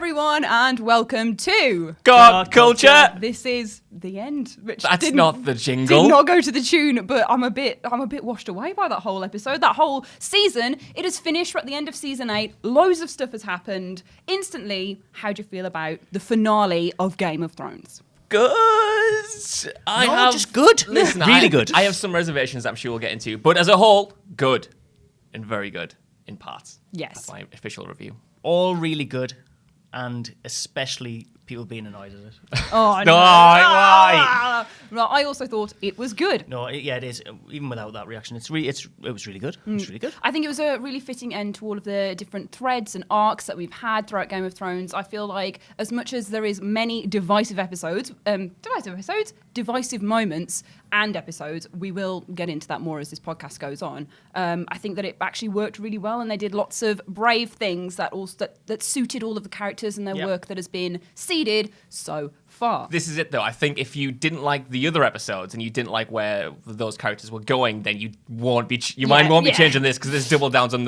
everyone, and welcome to God Culture. This is the end. Which That's not the jingle. Did not go to the tune, but I'm a bit washed away by that whole episode. That whole season, it has finished. We're at the end of season 8. Loads of stuff has happened. Instantly, how do you feel about the finale of Game of Thrones? Good. Just good. Listen, Really good. I have some reservations that I'm sure we'll get into, but as a whole, good and very good in parts. Yes. That's my official review. All really good, and especially people being annoyed at it. Oh, no. Why? Well, I also thought it was good. No, it is. Even without that reaction, it was really good. It was really good. I think it was a really fitting end to all of the different threads and arcs that we've had throughout Game of Thrones. I feel like as much as there is many divisive moments and episodes, we will get into that more as this podcast goes on. I think that it actually worked really well, and they did lots of brave things that suited all of the characters and their work that has been seeded so far. This is it, though. I think if you didn't like the other episodes and you didn't like where those characters were going, then you won't be mind won't be changing this, because there's double downs on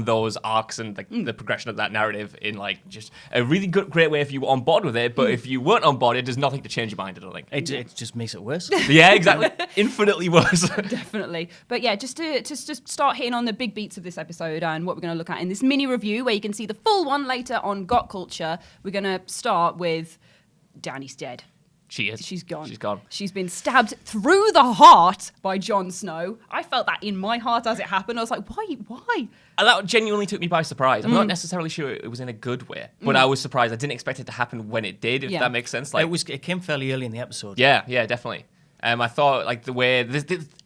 those arcs and the progression of that narrative in like just a really great way if you were on board with it. But if you weren't on board, it does nothing to change your mind. I don't think It just makes it worse. Yeah, exactly. Infinitely worse. Definitely. But yeah, just to start hitting on the big beats of this episode and what we're going to look at in this mini review, where you can see the full one later on Got Culture, we're going to start with Dany's dead. She is. She's gone. She's gone. She's been stabbed through the heart by Jon Snow. I felt that in my heart as it happened. I was like, why? And that genuinely took me by surprise. I'm not necessarily sure it was in a good way, but I was surprised. I didn't expect it to happen when it did, if that makes sense. Like, It came fairly early in the episode. Yeah, definitely. I thought like the way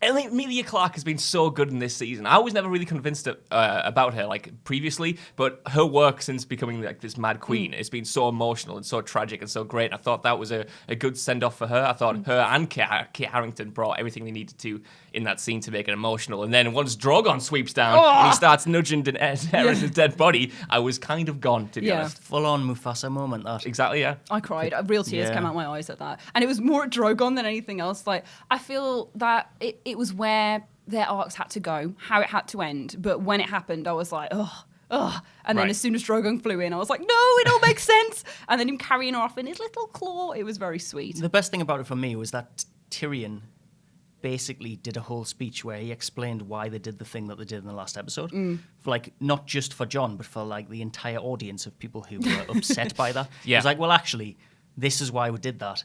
Emilia Clarke has been so good in this season. I was never really convinced about her like previously, but her work since becoming like this Mad Queen has been so emotional and so tragic and so great. I thought that was a good send off for her. I thought her and Kit Harington brought everything they needed to in that scene to make it emotional. And then once Drogon sweeps down and he starts nudging Daenerys' dead body, I was kind of gone, to be honest. Full on Mufasa moment. That Exactly, yeah. I cried. Real tears came out my eyes at that. And it was more at Drogon than anything else. Like, I feel that it was where their arcs had to go, how it had to end. But when it happened, I was like, ugh. And then as soon as Drogon flew in, I was like, no, it all makes sense. And then him carrying her off in his little claw, it was very sweet. The best thing about it for me was that Tyrion basically did a whole speech where he explained why they did the thing that they did in the last episode. For like, not just for Jon, but for like the entire audience of people who were upset by that. He was like, well, actually, this is why we did that.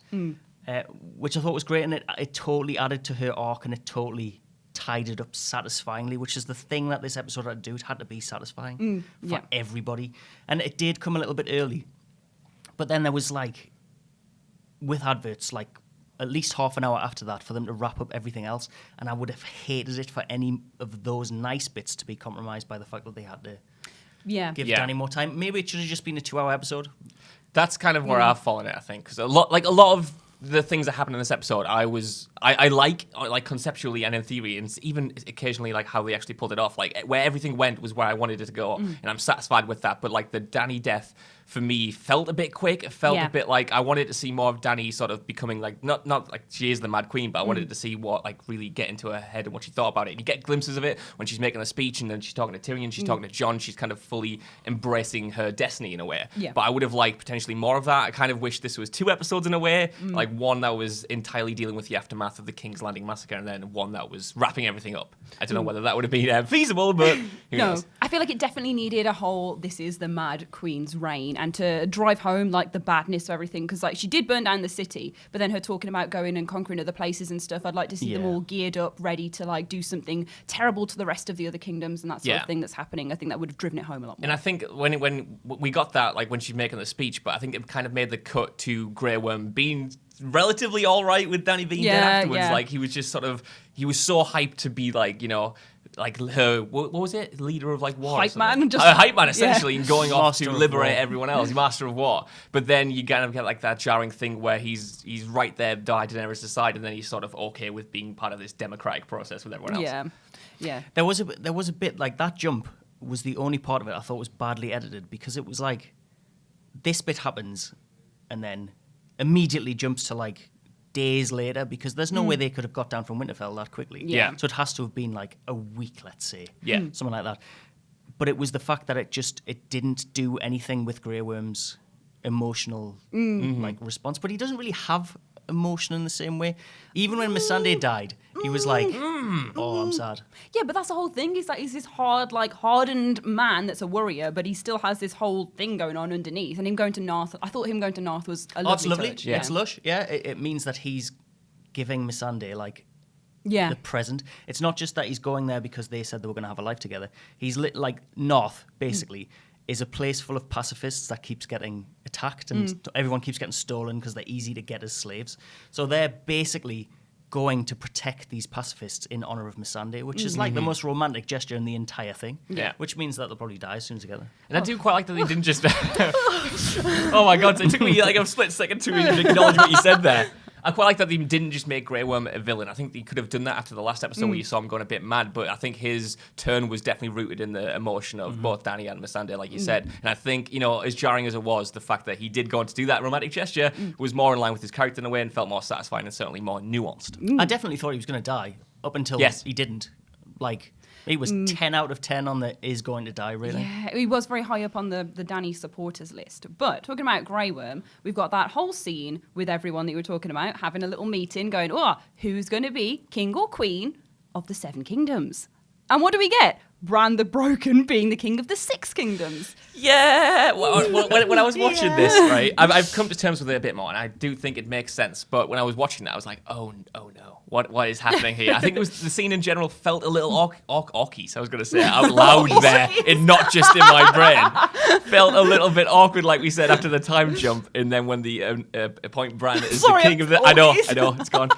Which I thought was great, and it totally added to her arc, and it totally tied it up satisfyingly, which is the thing that this episode had to do. It had to be satisfying for everybody. And it did come a little bit early. But then there was like, with adverts, like at least half an hour after that for them to wrap up everything else. And I would have hated it for any of those nice bits to be compromised by the fact that they had to give Dany more time. Maybe it should have just been a 2-hour episode. That's kind of where I've fallen in, I think, because a lot of the things that happened in this episode, I like conceptually and in theory, and even occasionally like how they actually pulled it off. Like where everything went was where I wanted it to go, and I'm satisfied with that. But like the Dany death for me felt a bit quick. It felt a bit like I wanted to see more of Dany sort of becoming like not like she is the Mad Queen, but I wanted to see what like really get into her head and what she thought about it. And you get glimpses of it when she's making the speech, and then she's talking to Tyrion, she's talking to Jon. She's kind of fully embracing her destiny in a way. Yeah. But I would have liked potentially more of that. I kind of wish this was 2 episodes in a way, like one that was entirely dealing with the aftermath of the King's Landing massacre, and then one that was wrapping everything up. I don't know whether that would have been feasible, but who knows? I feel like it definitely needed a whole "this is the Mad Queen's reign" and to drive home like the badness of everything, because like she did burn down the city, but then her talking about going and conquering other places and stuff. I'd like to see them all geared up, ready to like do something terrible to the rest of the other kingdoms and that sort of thing that's happening. I think that would have driven it home a lot more. And I think when we got that, like when she's making the speech, but I think it kind of made the cut to Greyworm being relatively all right with Dany being dead afterwards. Like he was just sort of, he was so hyped to be like, you know, like her, what was it? Leader of like war. Hype man. Hype man, essentially, and going off to liberate everyone else. Master of war. But then you kind of get like that jarring thing where he's right there by Daenerys' side, and then he's sort of okay with being part of this democratic process with everyone else. Yeah. There was a bit like that jump was the only part of it I thought was badly edited, because it was like this bit happens and then immediately jumps to like days later, because there's no way they could have got down from Winterfell that quickly. Yeah. So it has to have been like a week, let's say. Yeah. Something like that. But it was the fact that it didn't do anything with Grey Worm's emotional like response, but he doesn't really have emotion in the same way. Even when Missandei died, he was like, "Oh, I'm sad." Yeah, but that's the whole thing. He's like, he's this hard, like hardened man that's a warrior, but he still has this whole thing going on underneath. And him going to Narth, I thought him going to Narth was a lovely It's lovely. touch. It's lush. Yeah, it means that he's giving Missandei like Yeah. the present. It's not just that he's going there because they said they were going to have a life together. He's like North, basically, is a place full of pacifists that keeps getting attacked and everyone keeps getting stolen because they're easy to get as slaves. So they're basically going to protect these pacifists in honor of Missandei, which is like the most romantic gesture in the entire thing. Yeah. Which means that they'll probably die soon together. And I do quite like that they didn't just. Oh my god! So it took me like a split second to even acknowledge what you said there. I quite like that they didn't just make Greyworm a villain. I think they could have done that after the last episode where you saw him going a bit mad, but I think his turn was definitely rooted in the emotion of both Dany and Missandei, like you said. And I think, as jarring as it was, the fact that he did go on to do that romantic gesture was more in line with his character in a way and felt more satisfying and certainly more nuanced. I definitely thought he was going to die up until he didn't. Like, he was 10 out of 10 on the is going to die, really. Yeah, he was very high up on the Dany supporters list. But talking about Greyworm, we've got that whole scene with everyone that you were talking about, having a little meeting, going, who's going to be king or queen of the Seven Kingdoms? And what do we get? Bran the Broken being the king of the Six Kingdoms. Yeah, when I was watching this, right, I've come to terms with it a bit more, and I do think it makes sense. But when I was watching that, I was like, oh no, what is happening here? I think it was the scene in general felt a little awky. So I was going to say it out loud there, and not just in my brain. Felt a little bit awkward, like we said after the time jump, and then when the appoint Bran is the king of the. I know, it's gone.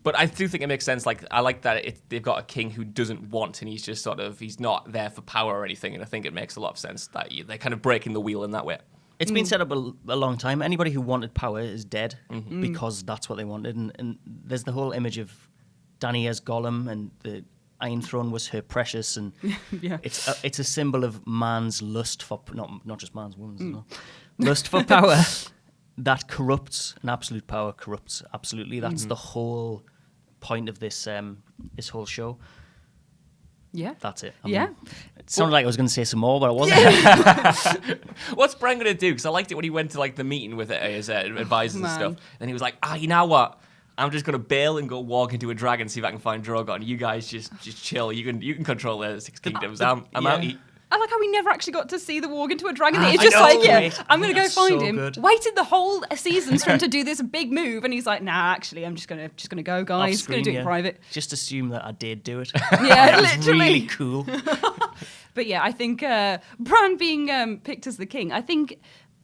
But I do think it makes sense. Like, I like that they've got a king who doesn't want, and he's just he's not there for power or anything. And I think it makes a lot of sense that they're kind of breaking the wheel in that way. It's been set up a long time. Anybody who wanted power is dead because that's what they wanted. And there's the whole image of Dany as Gollum, and the Iron Throne was her precious. And it's a symbol of man's lust for, not just man's, woman's as well. Lust for power that corrupts, and absolute power corrupts absolutely. That's the whole point of this this whole show. Yeah. That's it. It sounded like I was going to say some more, but I wasn't. What's Bran going to do? Because I liked it when he went to the meeting with his advisors and stuff. And he was like, you know what? I'm just going to bail and go walk into a dragon, see if I can find Drogon. You guys just chill. You can control the Six Kingdoms. I'm out. I like how we never actually got to see the walk into a dragon. It's just I'm going to go find him. Good. Waited the whole seasons for him to do this big move, and he's like, nah, actually, I'm just gonna go, guys. Going to do it in private. Just assume that I did do it. Yeah, literally. Really cool. But yeah, I think Bran being picked as the king, I think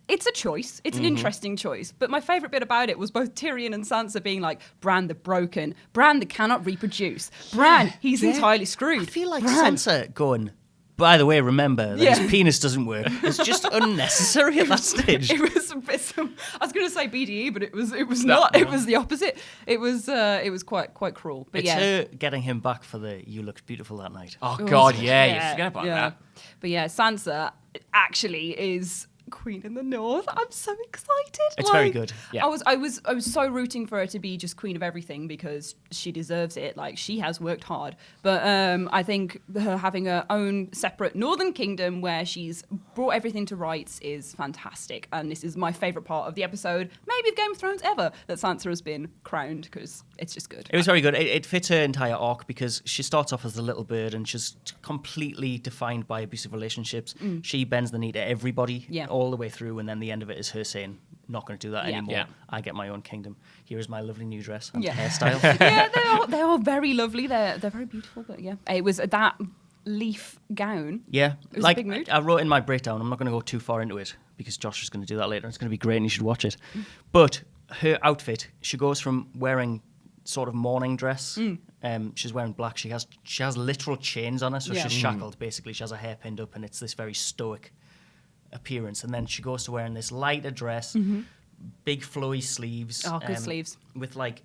it's a choice. It's an interesting choice. But my favourite bit about it was both Tyrion and Sansa being like, Bran the Broken, Bran that cannot reproduce, Bran, he's entirely screwed. I feel like Sansa going, by the way, remember that his penis doesn't work. It's just unnecessary at that stage. It was a bit. I was going to say BDE, but it was not. It was the opposite. It was quite cruel. But it's her getting him back for the "you looked beautiful that night." Oh God, you forget about that. But yeah, Sansa actually is Queen in the North. I'm so excited. It's very good. Yeah. I was so rooting for her to be just queen of everything because she deserves it. Like, she has worked hard. But I think her having her own separate Northern Kingdom where she's brought everything to rights is fantastic. And this is my favourite part of the episode, maybe of Game of Thrones ever, that Sansa has been crowned, because it's just good. It was very good. It fits her entire arc because she starts off as a little bird and she's completely defined by abusive relationships. She bends the knee to everybody. All the way through, and then the end of it is her saying, not going to do that anymore. Yeah. I get my own kingdom. Here is my lovely new dress and hairstyle. Yeah, they're all very lovely. They're very beautiful. But yeah, it was that leaf gown. Yeah, it was a big mood. I wrote in my breakdown. I'm not going to go too far into it because Josh is going to do that later. It's going to be great, and you should watch it. But her outfit, she goes from wearing sort of morning dress. She's wearing black. She has literal chains on her, so she's shackled. Basically, she has her hair pinned up, and it's this very stoic appearance, and then she goes to wearing this lighter dress, big flowy sleeves, good sleeves, with like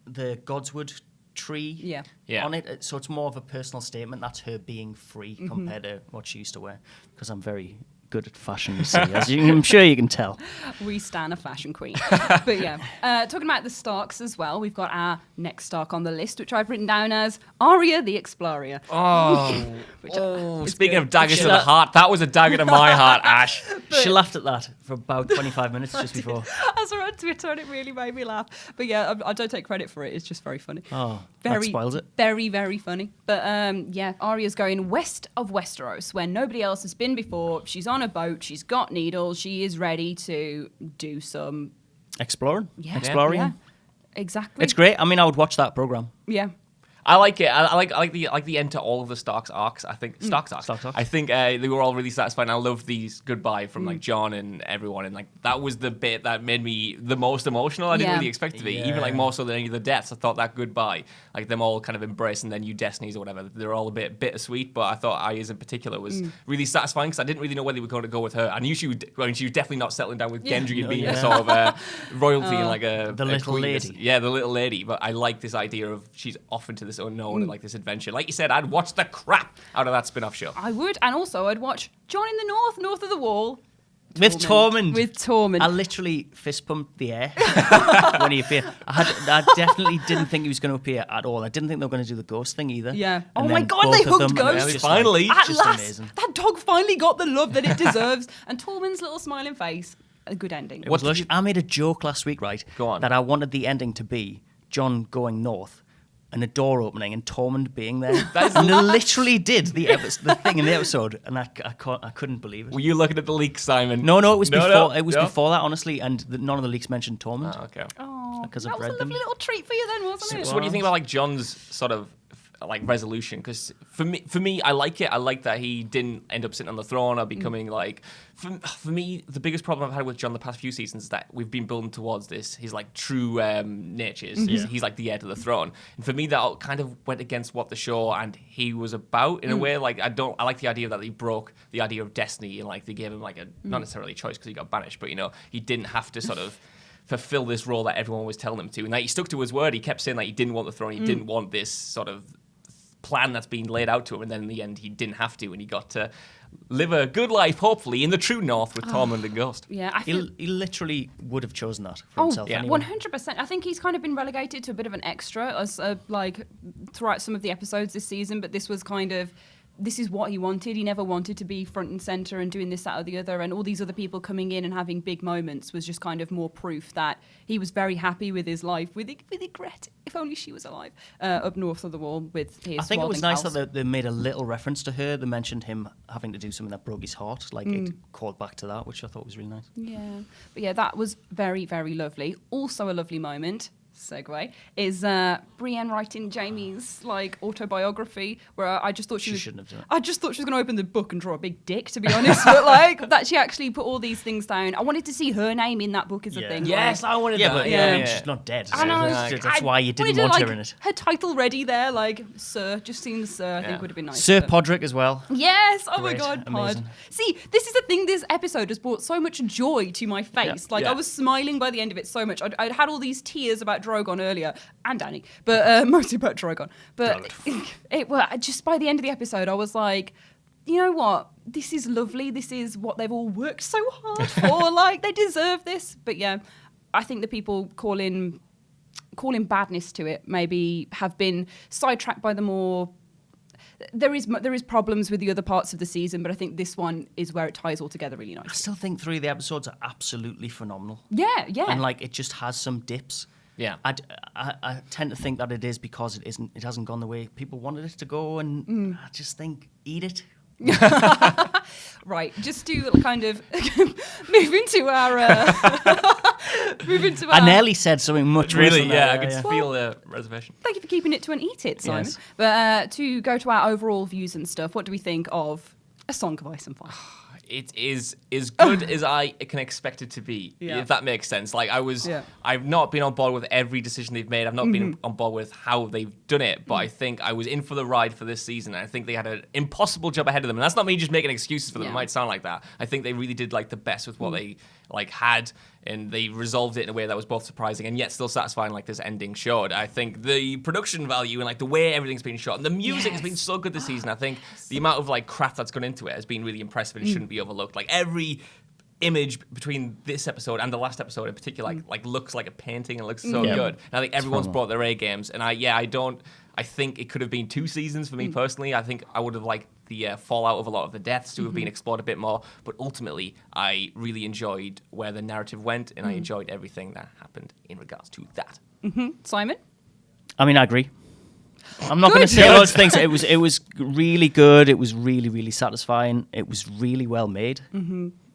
the Godswood tree on it. So it's more of a personal statement. That's her being free compared to what she used to wear. Because I'm very good at fashion, you see, as I'm sure you can tell. We stan a fashion queen. But yeah, talking about the Starks as well, we've got our next Stark on the list, which I've written down as Arya the Explorer. Oh, Speaking good. of daggers to the heart, that was a dagger to my heart, Ash. She laughed at that for about 25 minutes just before. I saw it on Twitter and it really made me laugh. But yeah, I don't take credit for it. It's just very funny. Oh, that spoils it. Very, very funny. But yeah, Arya's going west of Westeros, where nobody else has been before. She's on a boat. She's got needles. She is ready to do some Exploring. Yeah. Exploring. Yeah, exactly. It's great. I mean, I would watch that program. Yeah. I like it. I like the end to all of the Starks arcs. I think Starks arcs. I think they were all really satisfying. I love these goodbye from like Jon and everyone, and like that was the bit that made me the most emotional. I didn't really expect it to be, even like more so than any of the deaths. I thought that goodbye, like them all kind of embracing their new destinies or whatever, they're all a bit bittersweet. But I thought Arya's in particular was really satisfying because I didn't really know where they were going to go with her. I knew she would. I mean, she was definitely not settling down with Gendry and being a sort of royalty and like the little queen. lady. Yeah, the little lady. But I like this idea of she's off into this unknown and like this adventure. Like you said, I'd watch the crap out of that spin-off show. I would, and also I'd watch Jon in the north of the wall. With Tormund. With Tormund. I literally fist pumped the air when he appeared. I definitely didn't think he was going to appear at all. I didn't think they were going to do the ghost thing either. Yeah. And Oh my then God, both they of hooked them, Ghost. it was just Finally. At just last, amazing. that dog finally got the love that it deserves. And Tormund's little smiling face, a good ending. It was lush. I made a joke last week, right? Go on. That I wanted the ending to be Jon going north and a door opening and Tormund being there. And they literally did the thing in the episode, and I couldn't believe it. Were you looking at the leaks, Simon? No, it was before. No, it was no. before that, honestly, and none of the leaks mentioned Tormund. Oh, okay. Oh, because that I've was a read them. lovely little treat for you then, wasn't it? So what do you think about like Jon's sort of like resolution? Because for me, I like it. I like that he didn't end up sitting on the throne or becoming like. For me, the biggest problem I've had with Jon the past few seasons is that we've been building towards this. His like true nature. He's like the heir to the throne, and for me that kind of went against what the show and he was about in a way. Like I like the idea that he broke the idea of destiny and like they gave him like a not necessarily a choice because he got banished, but he didn't have to sort of fulfill this role that everyone was telling him to, and that he stuck to his word. He kept saying that he didn't want the throne. He didn't want this sort of plan that's been laid out to him, and then in the end he didn't have to, and he got to live a good life, hopefully, in the true north with Tormund and Ghost. Yeah, I feel... He literally would have chosen that for himself. yeah. Anyway. 100%. I think he's kind of been relegated to a bit of an extra as like throughout some of the episodes this season, but this was kind of this is what he wanted. He never wanted to be front and center and doing this, that, or the other. And all these other people coming in and having big moments was just kind of more proof that he was very happy with his life, with regret. If only she was alive, up north of the wall with his. I think it was nice house. that they made a little reference to her. They mentioned him having to do something that broke his heart. Like it called back to that, which I thought was really nice. Yeah, but yeah, that was very, very lovely. Also, a lovely moment. Segue is Brienne writing Jaime's like autobiography, where I just thought she shouldn't have done it. I just thought she was going to open the book and draw a big dick, to be honest. But like that, she actually put all these things down. I wanted to see her name in that book as a thing. Yes, like, I wanted Yeah, that. but Yeah. I mean, she's not dead. I know. That's why you didn't wanted want like, her in it. Her title ready there, like Sir. Just seeing the Sir, I think would have been nice. Sir but- Podrick as well. Yes! Oh Great, my God, Pod. amazing. See, this is the thing. This episode has brought so much joy to my face. Yeah, Like yeah. I was smiling by the end of it so much. I'd had all these tears about Drogon earlier and Dany, but mostly about Drogon. But just by the end of the episode, I was like, you know what? This is lovely. This is what they've all worked so hard for. Like they deserve this. But yeah, I think the people calling badness to it maybe have been sidetracked by the more. There is problems with the other parts of the season, but I think this one is where it ties all together really I nicely. still think 3 of the episodes are absolutely phenomenal. Yeah. And like it just has some dips. Yeah. I tend to think that it is because it hasn't gone the way people wanted it to go, and I just think eat it. Right, just to kind of move into our. I nearly said something much worse Really, than yeah, that. I could feel the reservation. Thank you for keeping it to an eat it, Simon. Yes. But to go to our overall views and stuff, what do we think of A Song of Ice and Fire? It is as good as I can expect it to be, Yeah. if that makes sense. Like Yeah. I've not been on board with every decision they've made. I've not been on board with how they've done it, but I think I was in for the ride for this season. And I think they had an impossible job ahead of them. And that's not me just making excuses for them. Yeah. It might sound like that. I think they really did like the best with what they like had, and they resolved it in a way that was both surprising and yet still satisfying, like this ending showed. I think the production value and like the way everything's been shot and the music has been so good this season. I think the amount of like craft that's gone into it has been really impressive and it shouldn't be overlooked. Like every image between this episode and the last episode in particular like looks like a painting and looks so Yeah. good. And I think everyone's phenomenal. brought their A games, and I think it could have been 2 seasons for me personally. I think I would have like the fallout of a lot of the deaths to have been explored a bit more. But ultimately, I really enjoyed where the narrative went, and I enjoyed everything that happened in regards to that. Simon? I mean, I agree. I'm not going to say loads of things. It was really good. It was really, really satisfying. It was really well made.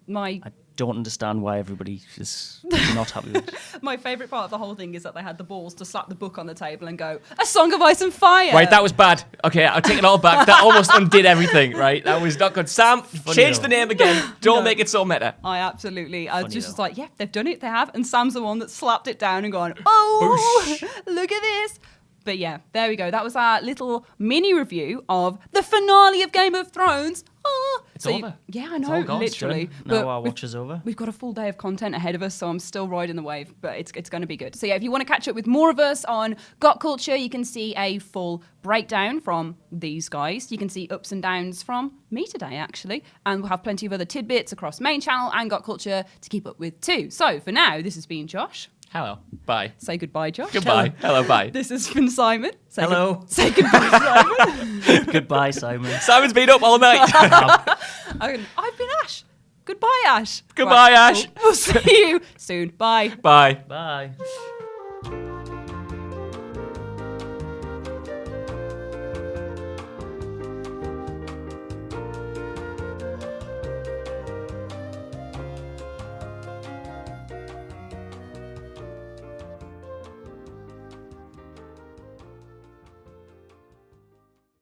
I don't understand why everybody is not happy with it. My favourite part of the whole thing is that they had the balls to slap the book on the table and go, A Song of Ice and Fire. Right, that was bad. Okay, I'll take it all back. That almost undid everything, right? That was not good. Sam, change the name again. Don't make it so meta. I was like, yeah, they've done it, they have. And Sam's the one that slapped it down and gone, oh, look at this. But yeah, there we go. That was our little mini review of the finale of Game of Thrones. Oh, it's over. Yeah, I know, literally. Now our watch is over. We've got a full day of content ahead of us, so I'm still riding the wave, but it's going to be good. So yeah, if you want to catch up with more of us on Got Culture, you can see a full breakdown from these guys. You can see ups and downs from me today, actually. And we'll have plenty of other tidbits across main channel and Got Culture to keep up with too. So for now, this has been Josh. Hello. Bye. Say goodbye, Josh. Goodbye. Hello, bye. This has been Simon. Hello. Say goodbye, Simon. Goodbye, Simon. Simon's been up all night. I've been Ash. Goodbye, Ash. Goodbye, Ash. We'll see you soon. Bye. Bye. Bye.